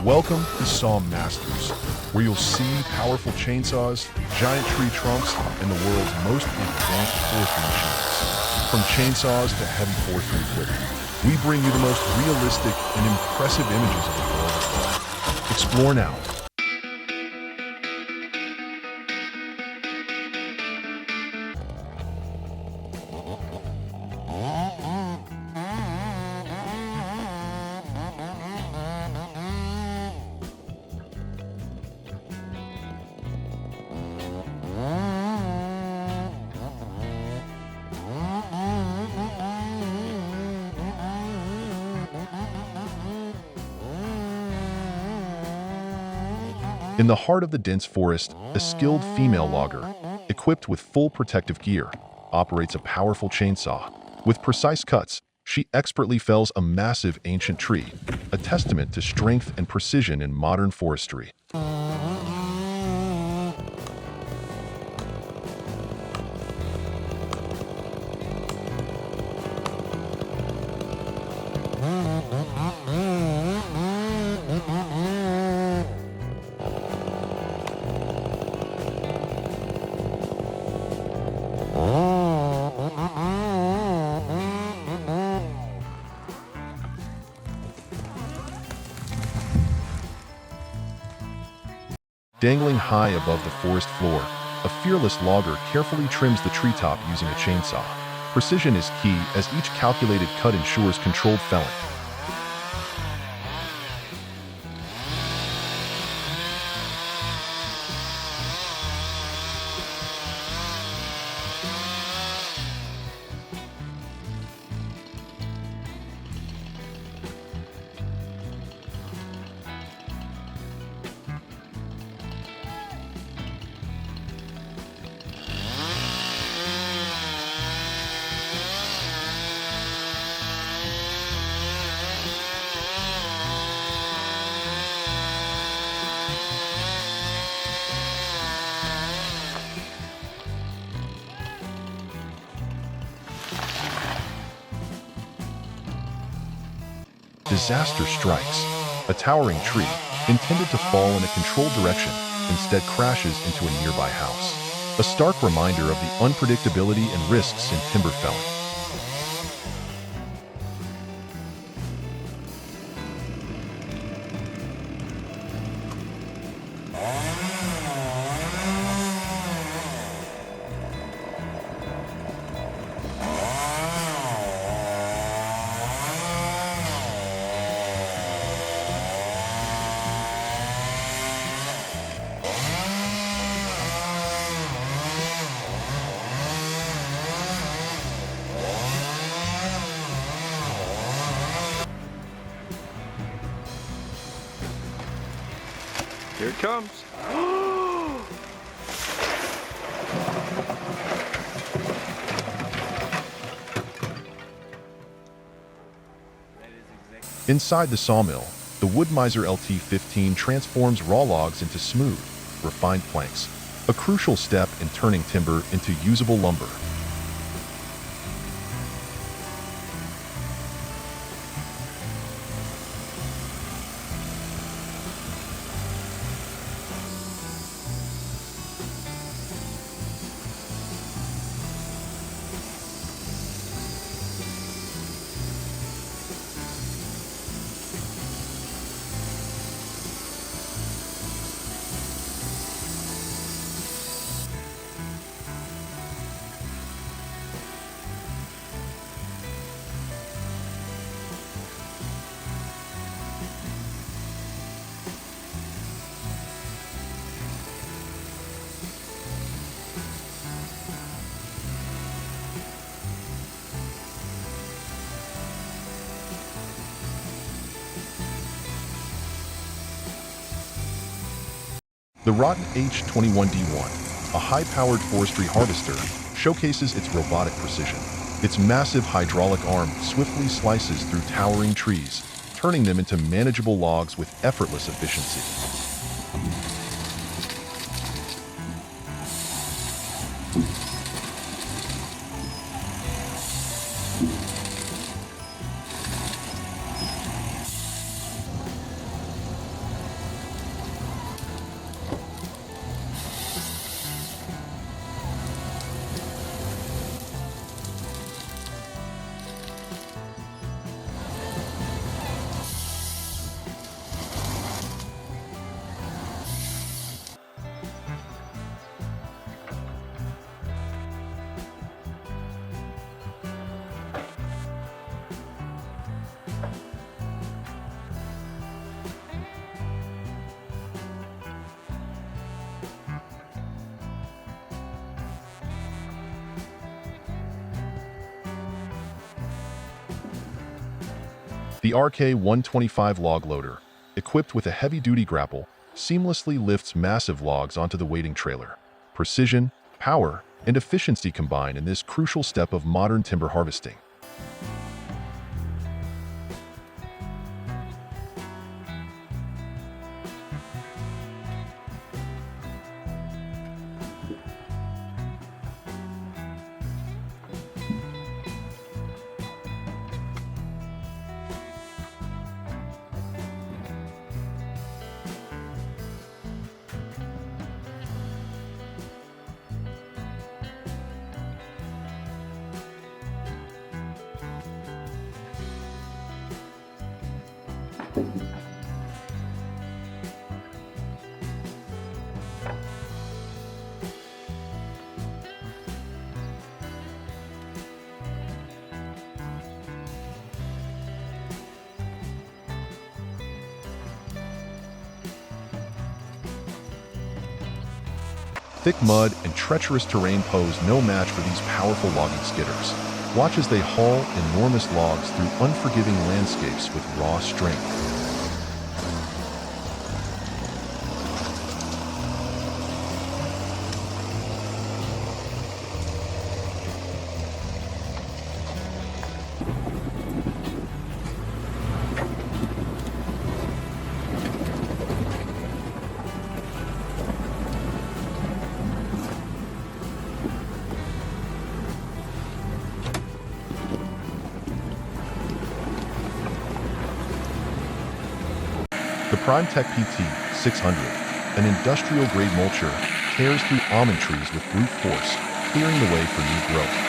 Welcome to Saw Masters, where you'll see powerful chainsaws, giant tree trunks, and the world's most advanced forestry machines. From chainsaws to heavy forestry equipment, we bring you the most realistic and impressive images of the world of law. Explore now. In the heart of the dense forest, a skilled female logger, equipped with full protective gear, operates a powerful chainsaw. With precise cuts, she expertly fells a massive ancient tree, a testament to strength and precision in modern forestry. Dangling high above the forest floor, a fearless logger carefully trims the treetop using a chainsaw. Precision is key, as each calculated cut ensures controlled felling. Disaster strikes. A towering tree, intended to fall in a controlled direction, instead crashes into a nearby house. A stark reminder of the unpredictability and risks in timber felling. Here it comes. Inside the sawmill, the Wood-Mizer LT-15 transforms raw logs into smooth, refined planks, a crucial step in turning timber into usable lumber. The Rotten H21D1, a high-powered forestry harvester, showcases its robotic precision. Its massive hydraulic arm swiftly slices through towering trees, turning them into manageable logs with effortless efficiency. The RK-125 log loader, equipped with a heavy-duty grapple, seamlessly lifts massive logs onto the waiting trailer. Precision, power, and efficiency combine in this crucial step of modern timber harvesting. Thick mud and treacherous terrain pose no match for these powerful logging skidders. Watch as they haul enormous logs through unforgiving landscapes with raw strength. The PrimeTech PT-600, an industrial-grade mulcher, tears through almond trees with brute force, clearing the way for new growth.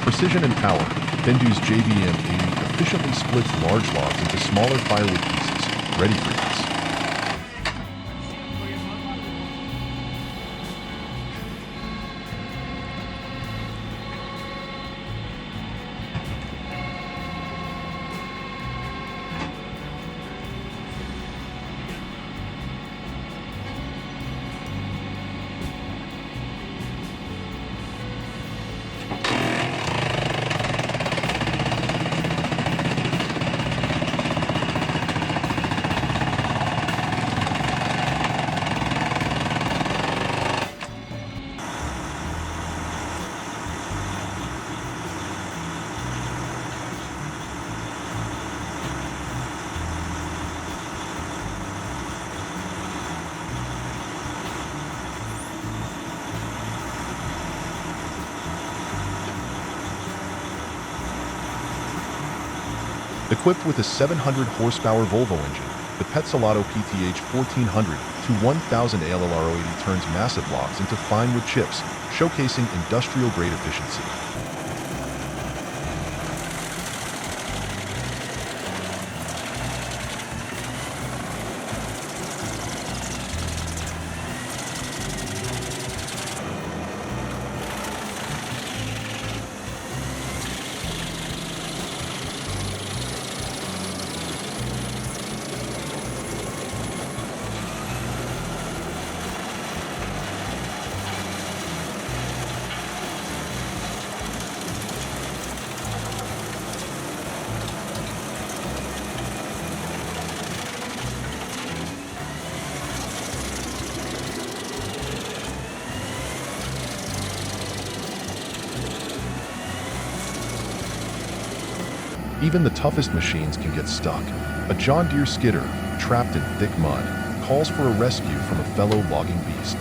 Precision and power, Bendu's JBM-80 efficiently splits large logs into smaller firewood pieces, ready for use. Equipped with a 700 horsepower Volvo engine, the Petzolato PTH 1400 to 1000 ALLR080 turns massive logs into fine wood chips, showcasing industrial-grade efficiency. Even the toughest machines can get stuck. A John Deere skidder, trapped in thick mud, calls for a rescue from a fellow logging beast.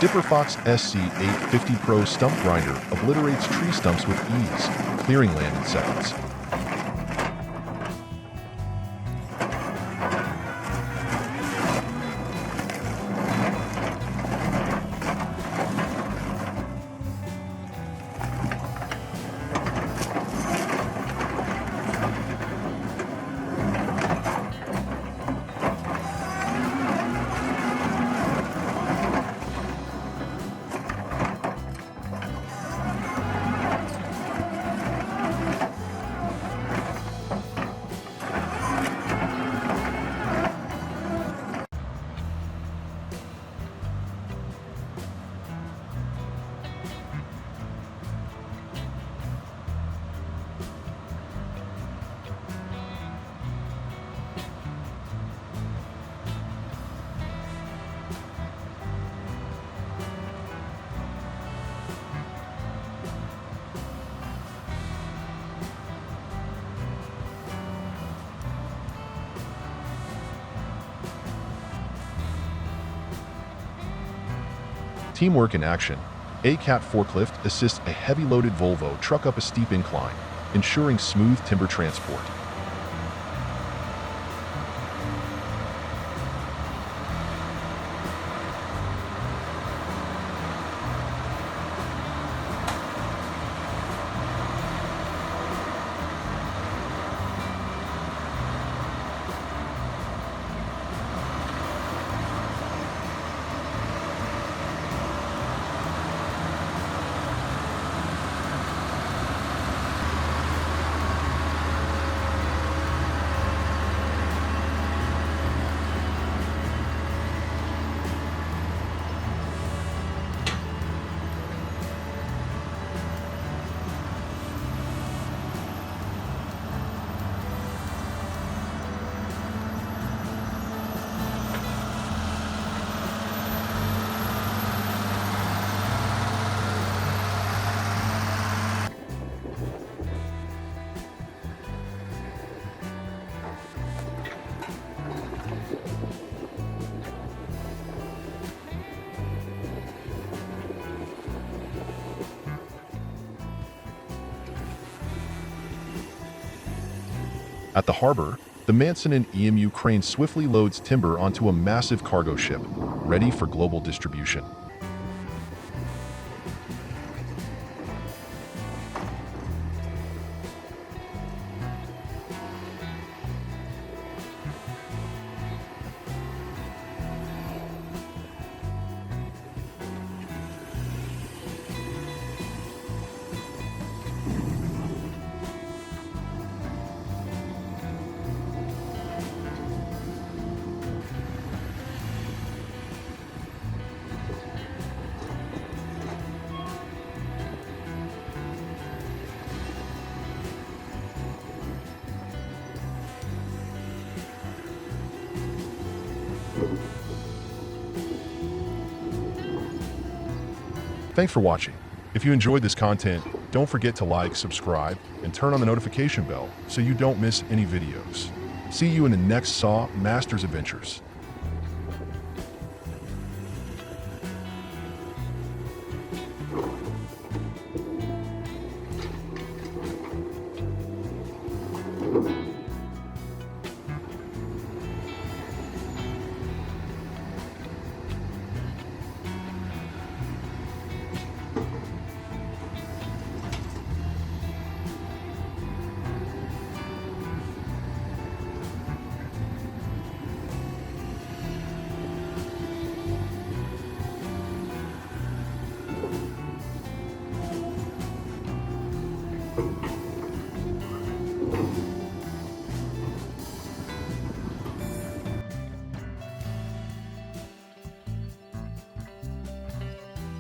Dipper Fox SC850 Pro stump grinder obliterates tree stumps with ease, clearing land in seconds. Teamwork in action. A Cat forklift assists a heavy-loaded Volvo truck up a steep incline, ensuring smooth timber transport. At the harbor, the Manson and EMU crane swiftly loads timber onto a massive cargo ship, ready for global distribution. Thanks for watching. If you enjoyed this content, don't forget to like, subscribe, and turn on the notification bell so you don't miss any videos. See you in the next Saw Masters Adventures. you